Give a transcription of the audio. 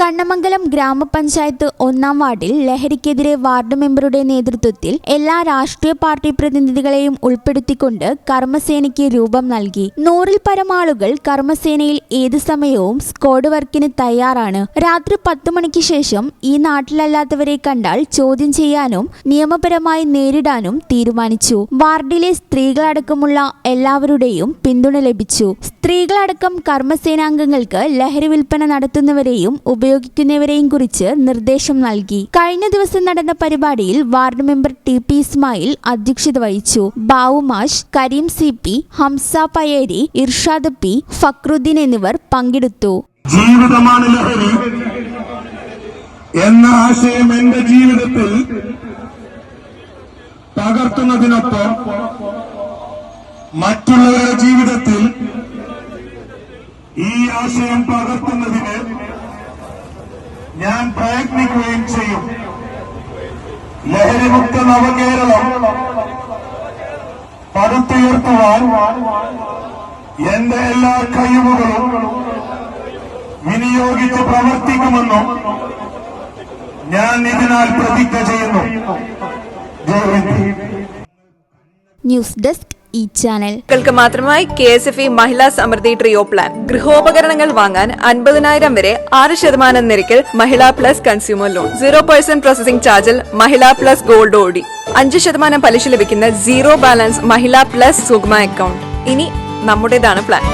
കണ്ണമംഗലം ഗ്രാമപഞ്ചായത്ത് 1-ാം വാർഡിൽ ലഹരിക്കെതിരെ വാർഡ് മെമ്പറുടെ നേതൃത്വത്തിൽ എല്ലാ രാഷ്ട്രീയ പാർട്ടി പ്രതിനിധികളെയും ഉൾപ്പെടുത്തിക്കൊണ്ട് കർമ്മസേനയ്ക്ക് രൂപം നൽകി. 100-ൽ പരം ആളുകൾ കർമ്മസേനയിൽ ഏത് സമയവും സ്ക്വാഡ് വർക്കിന് തയ്യാറാണ്. രാത്രി 10 മണിക്ക് ശേഷം ഈ നാട്ടിലല്ലാത്തവരെ കണ്ടാൽ ചോദ്യം ചെയ്യാനും നിയമപരമായി നേരിടാനും തീരുമാനിച്ചു. വാർഡിലെ സ്ത്രീകളടക്കമുള്ള എല്ലാവരുടെയും പിന്തുണ ലഭിച്ചു. സ്ത്രീകളടക്കം കർമ്മസേനാംഗങ്ങൾക്ക് ലഹരി വിൽപ്പന നടത്തുന്നവരെയും ഉപയോഗിക്കുന്നവരെയും കുറിച്ച് നിർദ്ദേശം നൽകി. കഴിഞ്ഞ ദിവസം നടന്ന പരിപാടിയിൽ വാർഡ് മെമ്പർ ടി.പി. ഇസ്മായിൽ അധ്യക്ഷത വഹിച്ചു. ബാവുമാഷ്, കരീം CP, ഹംസ പയേരി, ഇർഷാദ് P, ഫക്രുദ്ദീൻ എന്നിവർ പങ്കെടുത്തു. ജീവിതമാണ് ലഹരി എന്ന ആശയം എന്റെ ജീവിതത്തിൽ പകർത്തുന്നതിനൊപ്പം മറ്റുള്ളവരുടെ ജീവിതത്തിൽ ഈ ആശയം പകർത്തുന്നതിന് ഞാൻ പ്രയത്നിക്കുകയും ചെയ്യും. ലഹരിമുക്ത നവകേരളം പടുത്തുയർത്തുവാൻ എന്റെ എല്ലാ കഴിവുകളും വിനിയോഗിച്ച് പ്രവർത്തിക്കുമെന്നും ഞാൻ ഇതിനാൽ പ്രതിജ്ഞ ചെയ്യുന്നു. ന്യൂസ് ഡെസ്ക് ചാനൽ മാത്രമായി KSFE മഹിളാ സമൃദ്ധി ട്രിയോ പ്ലാൻ. ഗൃഹോപകരണങ്ങൾ വാങ്ങാൻ 50,000 വരെ 6% നിരക്കിൽ മഹിളാ പ്ലസ് കൺസ്യൂമർ ലോൺ, 0% പ്രോസസിംഗ് ചാർജിൽ മഹിളാ പ്ലസ് ഗോൾഡ് OD, 5% പലിശ ലഭിക്കുന്ന 0 ബാലൻസ് മഹിളാ പ്ലസ് സുഗ്മ അക്കൗണ്ട്. ഇനി നമ്മുടേതാണ് പ്ലാൻ.